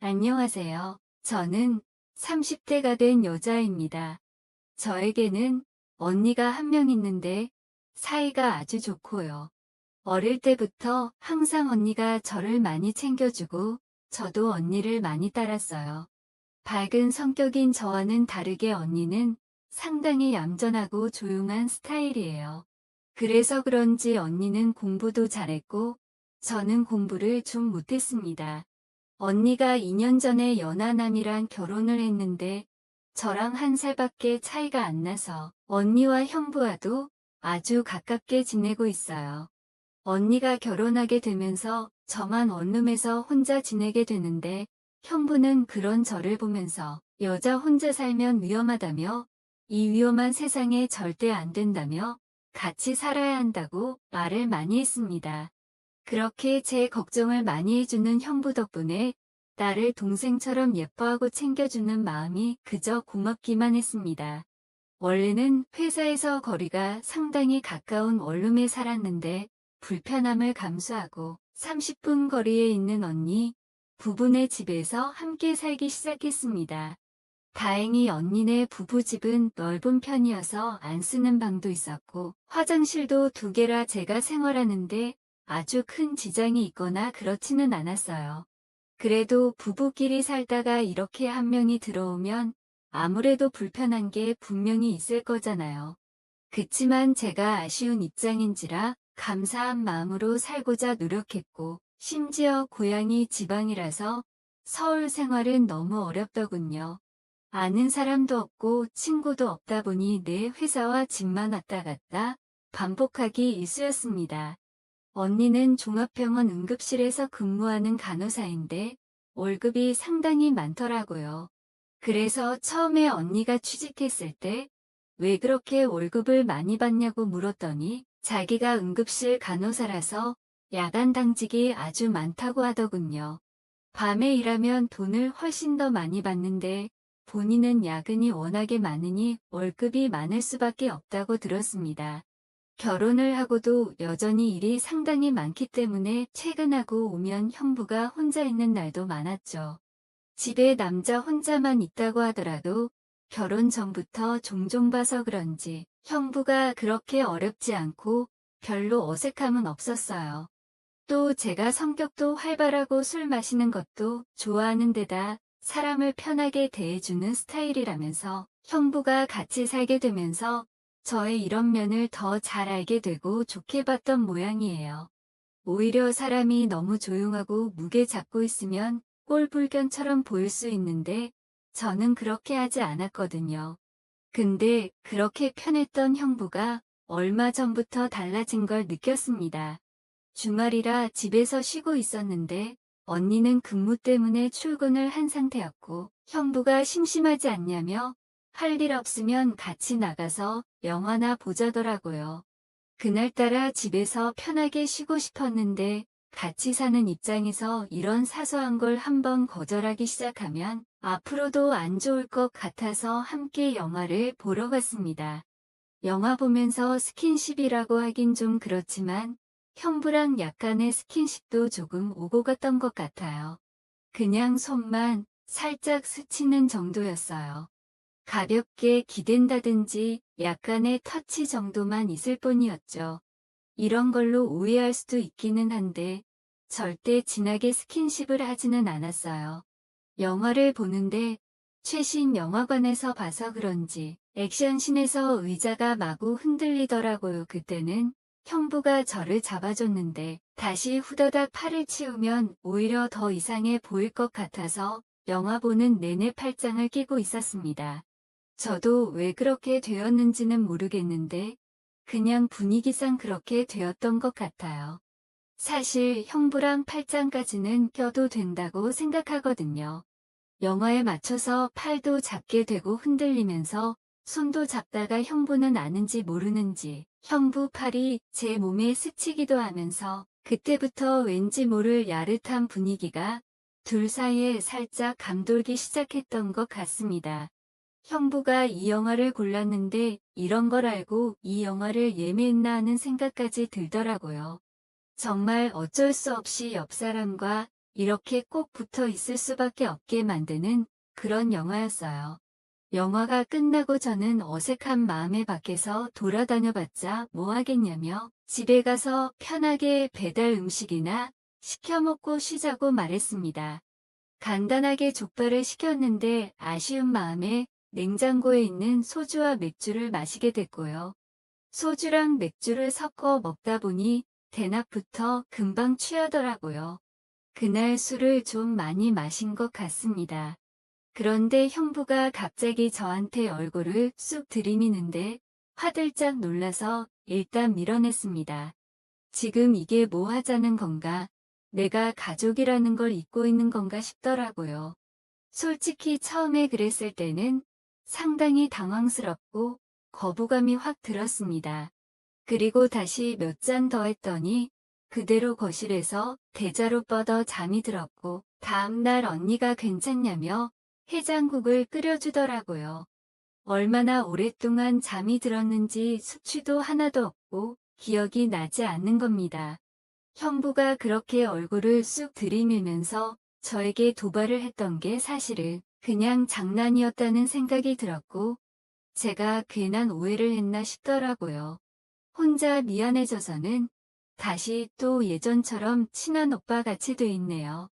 안녕하세요. 저는 30대가 된 여자입니다. 저에게는 언니가 한 명 있는데 사이가 아주 좋고요. 어릴 때부터 항상 언니가 저를 많이 챙겨주고 저도 언니를 많이 따랐어요. 밝은 성격인 저와는 다르게 언니는 상당히 얌전하고 조용한 스타일이에요. 그래서 그런지 언니는 공부도 잘했고 저는 공부를 좀 못했습니다. 언니가 2년 전에 연하남이랑 결혼을 했는데 저랑 1살밖에 차이가 안 나서 언니와 형부와도 아주 가깝게 지내고 있어요. 언니가 결혼하게 되면서 저만 원룸에서 혼자 지내게 되는데 형부는 그런 저를 보면서 여자 혼자 살면 위험하다며 이 위험한 세상에 절대 안 된다며 같이 살아야 한다고 말을 많이 했습니다. 그렇게 제 걱정을 많이 해주는 형부 덕분에 나를 동생처럼 예뻐하고 챙겨주는 마음이 그저 고맙기만 했습니다. 원래는 회사에서 거리가 상당히 가까운 원룸에 살았는데 불편함을 감수하고 30분 거리에 있는 언니, 부부네 집에서 함께 살기 시작했습니다. 다행히 언니네 부부집은 넓은 편이어서 안 쓰는 방도 있었고 화장실도 2개라 제가 생활하는데 아주 큰 지장이 있거나 그렇지는 않았어요. 그래도 부부끼리 살다가 이렇게 한 명이 들어오면 아무래도 불편한 게 분명히 있을 거잖아요. 그치만 제가 아쉬운 입장인지라 감사한 마음으로 살고자 노력했고 심지어 고향이 지방이라서 서울 생활은 너무 어렵더군요. 아는 사람도 없고 친구도 없다 보니 내 회사와 집만 왔다 갔다 반복하기 일쑤였습니다. 언니는 종합병원 응급실에서 근무하는 간호사인데 월급이 상당히 많더라고요. 그래서 처음에 언니가 취직했을 때 왜 그렇게 월급을 많이 받냐고 물었더니 자기가 응급실 간호사라서 야간 당직이 아주 많다고 하더군요. 밤에 일하면 돈을 훨씬 더 많이 받는데 본인은 야근이 워낙에 많으니 월급이 많을 수밖에 없다고 들었습니다. 결혼을 하고도 여전히 일이 상당히 많기 때문에 퇴근하고 오면 형부가 혼자 있는 날도 많았죠. 집에 남자 혼자만 있다고 하더라도 결혼 전부터 종종 봐서 그런지 형부가 그렇게 어렵지 않고 별로 어색함은 없었어요. 또 제가 성격도 활발하고 술 마시는 것도 좋아하는 데다 사람을 편하게 대해주는 스타일이라면서 형부가 같이 살게 되면서 저의 이런 면을 더 잘 알게 되고 좋게 봤던 모양이에요. 오히려 사람이 너무 조용하고 무게 잡고 있으면 꼴불견처럼 보일 수 있는데 저는 그렇게 하지 않았거든요. 근데 그렇게 편했던 형부가 얼마 전부터 달라진 걸 느꼈습니다. 주말이라 집에서 쉬고 있었는데 언니는 근무 때문에 출근을 한 상태였고 형부가 심심하지 않냐며 할 일 없으면 같이 나가서 영화나 보자더라고요. 그날따라 집에서 편하게 쉬고 싶었는데 같이 사는 입장에서 이런 사소한 걸 한번 거절하기 시작하면 앞으로도 안 좋을 것 같아서 함께 영화를 보러 갔습니다. 영화 보면서 스킨십이라고 하긴 좀 그렇지만 형부랑 약간의 스킨십도 조금 오고 갔던 것 같아요. 그냥 손만 살짝 스치는 정도였어요. 가볍게 기댄다든지 약간의 터치 정도만 있을 뿐이었죠. 이런 걸로 오해할 수도 있기는 한데 절대 진하게 스킨십을 하지는 않았어요. 영화를 보는데 최신 영화관에서 봐서 그런지 액션씬에서 의자가 마구 흔들리더라고요. 그때는 형부가 저를 잡아줬는데 다시 후다닥 팔을 치우면 오히려 더 이상해 보일 것 같아서 영화 보는 내내 팔짱을 끼고 있었습니다. 저도 왜 그렇게 되었는지는 모르겠는데 그냥 분위기상 그렇게 되었던 것 같아요. 사실 형부랑 팔짱까지는 껴도 된다고 생각하거든요. 영화에 맞춰서 팔도 잡게 되고 흔들리면서 손도 잡다가 형부는 아는지 모르는지 형부 팔이 제 몸에 스치기도 하면서 그때부터 왠지 모를 야릇한 분위기가 둘 사이에 살짝 감돌기 시작했던 것 같습니다. 형부가 이 영화를 골랐는데 이런 걸 알고 이 영화를 예매했나 하는 생각까지 들더라고요. 정말 어쩔 수 없이 옆 사람과 이렇게 꼭 붙어 있을 수밖에 없게 만드는 그런 영화였어요. 영화가 끝나고 저는 어색한 마음에 밖에서 돌아다녀봤자 뭐 하겠냐며 집에 가서 편하게 배달 음식이나 시켜 먹고 쉬자고 말했습니다. 간단하게 족발을 시켰는데 아쉬운 마음에 냉장고에 있는 소주와 맥주를 마시게 됐고요. 소주랑 맥주를 섞어 먹다 보니 대낮부터 금방 취하더라고요. 그날 술을 좀 많이 마신 것 같습니다. 그런데 형부가 갑자기 저한테 얼굴을 쑥 들이미는데 화들짝 놀라서 일단 밀어냈습니다. 지금 이게 뭐 하자는 건가? 내가 가족이라는 걸 잊고 있는 건가 싶더라고요. 솔직히 처음에 그랬을 때는 상당히 당황스럽고 거부감이 확 들었습니다. 그리고 다시 몇 잔 더 했더니 그대로 거실에서 대자로 뻗어 잠이 들었고 다음날 언니가 괜찮냐며 해장국을 끓여주더라고요. 얼마나 오랫동안 잠이 들었는지 수치도 하나도 없고 기억이 나지 않는 겁니다. 형부가 그렇게 얼굴을 쑥 들이밀면서 저에게 도발을 했던 게 사실은 그냥 장난이었다는 생각이 들었고 제가 괜한 오해를 했나 싶더라고요. 혼자 미안해져서는 다시 또 예전처럼 친한 오빠 같이 돼 있네요.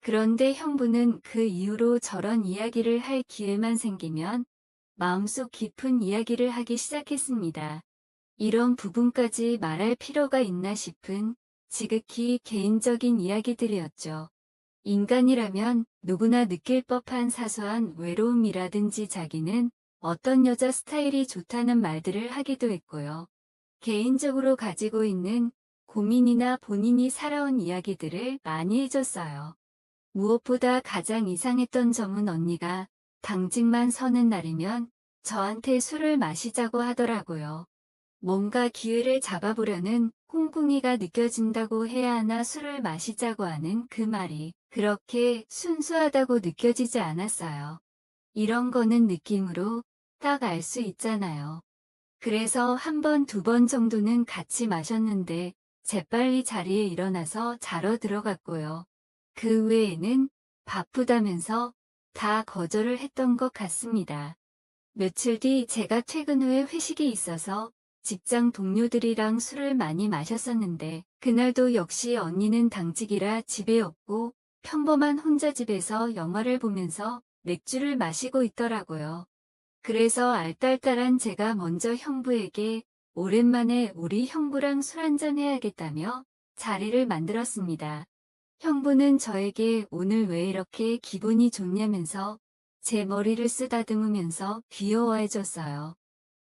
그런데 형부는 그 이후로 저런 이야기를 할 기회만 생기면 마음속 깊은 이야기를 하기 시작했습니다. 이런 부분까지 말할 필요가 있나 싶은 지극히 개인적인 이야기들이었죠. 인간이라면 누구나 느낄 법한 사소한 외로움이라든지 자기는 어떤 여자 스타일이 좋다는 말들을 하기도 했고요. 개인적으로 가지고 있는 고민이나 본인이 살아온 이야기들을 많이 해줬어요. 무엇보다 가장 이상했던 점은 언니가 당직만 서는 날이면 저한테 술을 마시자고 하더라고요. 뭔가 기회를 잡아보려는 꿍꿍이가 느껴진다고 해야 하나 술을 마시자고 하는 그 말이 그렇게 순수하다고 느껴지지 않았어요. 이런 거는 느낌으로 딱 알 수 있잖아요. 그래서 한 번, 두 번 정도는 같이 마셨는데 재빨리 자리에 일어나서 자러 들어갔고요. 그 외에는 바쁘다면서 다 거절을 했던 것 같습니다. 며칠 뒤 제가 퇴근 후에 회식이 있어서 직장 동료들이랑 술을 많이 마셨었는데 그날도 역시 언니는 당직이라 집에 없고 평범한 혼자 집에서 영화를 보면서 맥주를 마시고 있더라고요. 그래서 알딸딸한 제가 먼저 형부에게 오랜만에 우리 형부랑 술 한잔 해야겠다며 자리를 만들었습니다. 형부는 저에게 오늘 왜 이렇게 기분이 좋냐면서 제 머리를 쓰다듬으면서 귀여워해줬어요.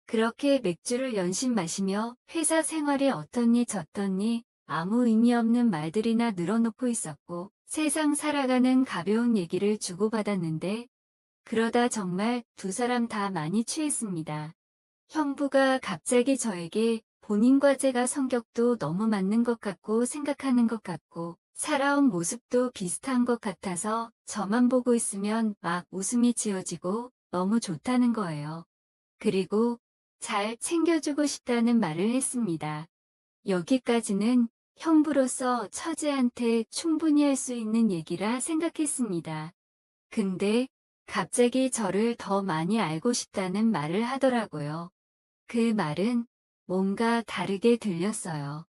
그렇게 맥주를 연신 마시며 회사 생활이 어떻니 저떻니 아무 의미 없는 말들이나 늘어놓고 있었고 세상 살아가는 가벼운 얘기를 주고받았는데 그러다 정말 두 사람 다 많이 취했습니다. 형부가 갑자기 저에게 본인과 제가 성격도 너무 맞는 것 같고 생각하는 것 같고 살아온 모습도 비슷한 것 같아서 저만 보고 있으면 막 웃음이 지어지고 너무 좋다는 거예요. 그리고 잘 챙겨주고 싶다는 말을 했습니다. 여기까지는 형부로서 처제한테 충분히 할 수 있는 얘기라 생각했습니다. 근데 갑자기 저를 더 많이 알고 싶다는 말을 하더라고요. 그 말은 뭔가 다르게 들렸어요.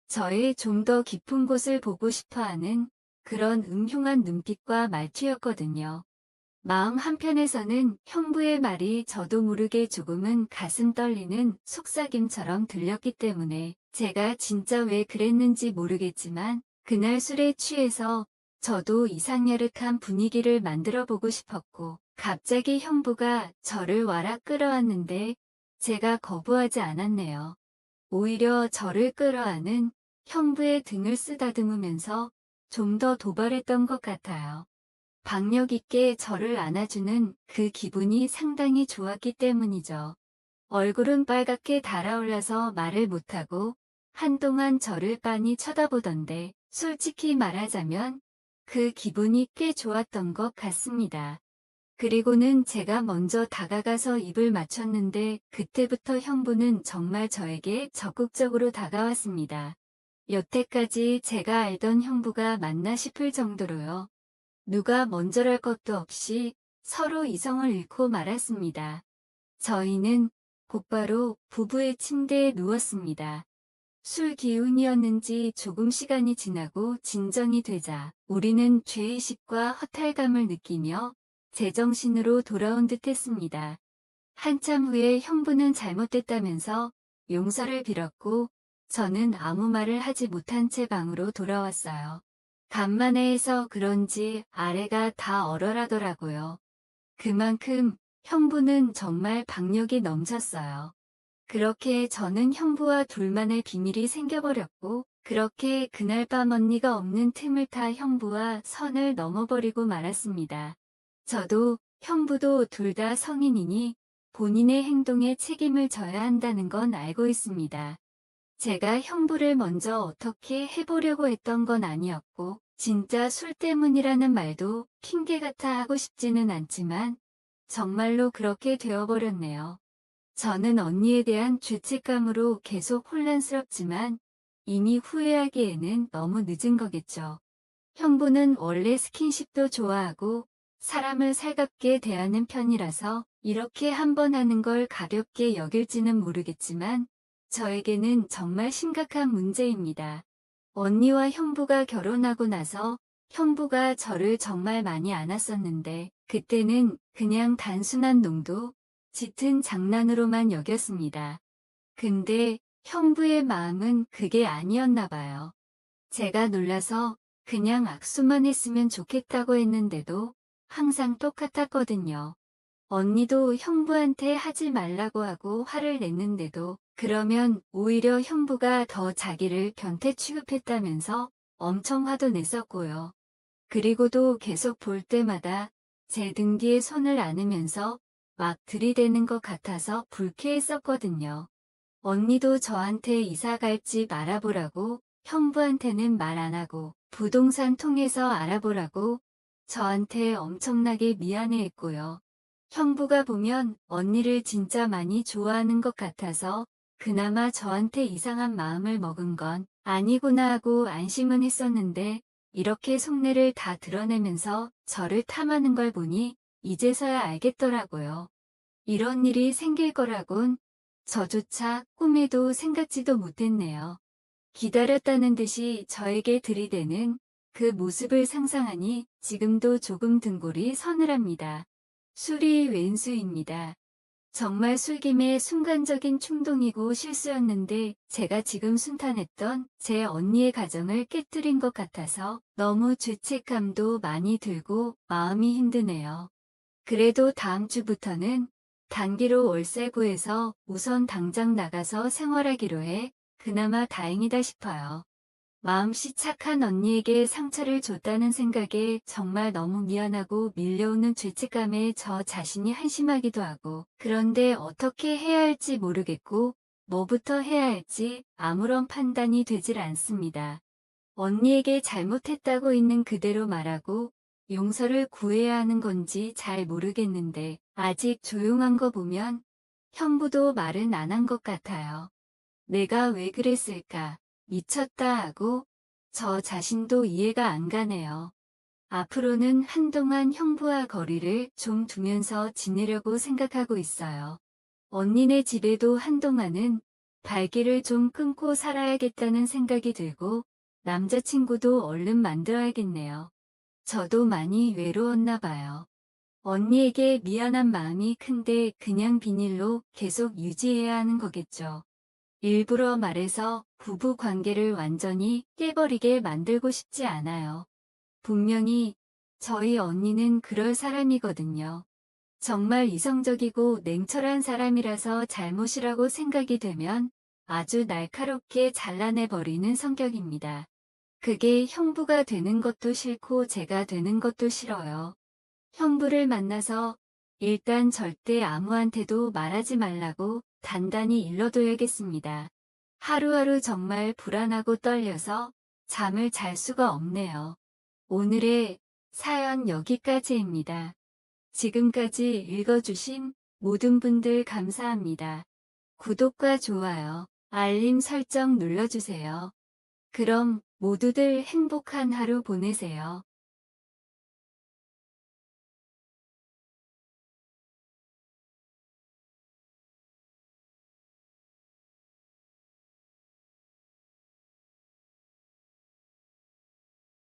저의 좀 더 깊은 곳을 보고 싶어하는 그런 음흉한 눈빛과 말투였거든요. 마음 한편에서는 형부의 말이 저도 모르게 조금은 가슴 떨리는 속삭임처럼 들렸기 때문에 제가 진짜 왜 그랬는지 모르겠지만 그날 술에 취해서 저도 이상야릇한 분위기를 만들어 보고 싶었고 갑자기 형부가 저를 와라 끌어왔는데 제가 거부하지 않았네요. 오히려 저를 끌어안은 형부의 등을 쓰다듬으면서 좀 더 도발했던 것 같아요. 박력 있게 저를 안아주는 그 기분이 상당히 좋았기 때문이죠. 얼굴은 빨갛게 달아올라서 말을 못하고 한동안 저를 빤히 쳐다보던데 솔직히 말하자면 그 기분이 꽤 좋았던 것 같습니다. 그리고는 제가 먼저 다가가서 입을 맞췄는데 그때부터 형부는 정말 저에게 적극적으로 다가왔습니다. 여태까지 제가 알던 형부가 맞나 싶을 정도로요. 누가 먼저랄 것도 없이 서로 이성을 잃고 말았습니다. 저희는 곧바로 부부의 침대에 누웠습니다. 술 기운이었는지 조금 시간이 지나고 진정이 되자 우리는 죄의식과 허탈감을 느끼며 제정신으로 돌아온 듯 했습니다. 한참 후에 형부는 잘못됐다면서 용서를 빌었고 저는 아무 말을 하지 못한 채 방으로 돌아왔어요. 간만에 해서 그런지 아래가 다 얼얼하더라고요. 그만큼 형부는 정말 박력이 넘쳤어요. 그렇게 저는 형부와 둘만의 비밀이 생겨버렸고 그렇게 그날 밤 언니가 없는 틈을 타 형부와 선을 넘어버리고 말았습니다. 저도 형부도 둘 다 성인이니 본인의 행동에 책임을 져야 한다는 건 알고 있습니다. 제가 형부를 먼저 어떻게 해보려고 했던 건 아니었고 진짜 술 때문이라는 말도 핑계 같아 하고 싶지는 않지만 정말로 그렇게 되어버렸네요. 저는 언니에 대한 죄책감으로 계속 혼란스럽지만 이미 후회하기에는 너무 늦은 거겠죠. 형부는 원래 스킨십도 좋아하고 사람을 살갑게 대하는 편이라서 이렇게 한 번 하는 걸 가볍게 여길지는 모르겠지만 저에게는 정말 심각한 문제입니다. 언니와 형부가 결혼하고 나서 형부가 저를 정말 많이 안았었는데 그때는 그냥 단순한 농도, 짙은 장난으로만 여겼습니다. 근데 형부의 마음은 그게 아니었나 봐요. 제가 놀라서 그냥 악수만 했으면 좋겠다고 했는데도 항상 똑같았거든요. 언니도 형부한테 하지 말라고 하고 화를 냈는데도 그러면 오히려 형부가 더 자기를 변태 취급했다면서 엄청 화도 냈었고요. 그리고도 계속 볼 때마다 제 등 뒤에 손을 안으면서 막 들이대는 것 같아서 불쾌했었거든요. 언니도 저한테 이사 갈 집 알아보라고 형부한테는 말 안 하고 부동산 통해서 알아보라고 저한테 엄청나게 미안해했고요. 형부가 보면 언니를 진짜 많이 좋아하는 것 같아서 그나마 저한테 이상한 마음을 먹은 건 아니구나 하고 안심은 했었는데 이렇게 속내를 다 드러내면서 저를 탐하는 걸 보니 이제서야 알겠더라고요. 이런 일이 생길 거라곤 저조차 꿈에도 생각지도 못했네요. 기다렸다는 듯이 저에게 들이대는 그 모습을 상상하니 지금도 조금 등골이 서늘합니다. 술이 왼수입니다. 정말 술김에 순간적인 충동이고 실수였는데 제가 지금 순탄했던 제 언니의 가정을 깨뜨린 것 같아서 너무 죄책감도 많이 들고 마음이 힘드네요. 그래도 다음 주부터는 단기로 월세 구해서 우선 당장 나가서 생활하기로 해 그나마 다행이다 싶어요. 마음씨 착한 언니에게 상처를 줬다는 생각에 정말 너무 미안하고 밀려오는 죄책감에 저 자신이 한심하기도 하고 그런데 어떻게 해야 할지 모르겠고 뭐부터 해야 할지 아무런 판단이 되질 않습니다. 언니에게 잘못했다고 있는 그대로 말하고 용서를 구해야 하는 건지 잘 모르겠는데 아직 조용한 거 보면 형부도 말은 안 한 것 같아요. 내가 왜 그랬을까? 미쳤다 하고 저 자신도 이해가 안 가네요. 앞으로는 한동안 형부와 거리를 좀 두면서 지내려고 생각하고 있어요. 언니네 집에도 한동안은 발길을 좀 끊고 살아야겠다는 생각이 들고 남자친구도 얼른 만들어야겠네요. 저도 많이 외로웠나 봐요. 언니에게 미안한 마음이 큰데 그냥 비닐로 계속 유지해야 하는 거겠죠. 일부러 말해서 부부 관계를 완전히 깨버리게 만들고 싶지 않아요. 분명히 저희 언니는 그럴 사람이거든요. 정말 이성적이고 냉철한 사람이라서 잘못이라고 생각이 되면 아주 날카롭게 잘라내버리는 성격입니다. 그게 형부가 되는 것도 싫고 제가 되는 것도 싫어요. 형부를 만나서 일단 절대 아무한테도 말하지 말라고 단단히 일러둬야겠습니다. 하루하루 정말 불안하고 떨려서 잠을 잘 수가 없네요. 오늘의 사연 여기까지입니다. 지금까지 읽어주신 모든 분들 감사합니다. 구독과 좋아요, 알림 설정 눌러주세요. 그럼 모두들 행복한 하루 보내세요.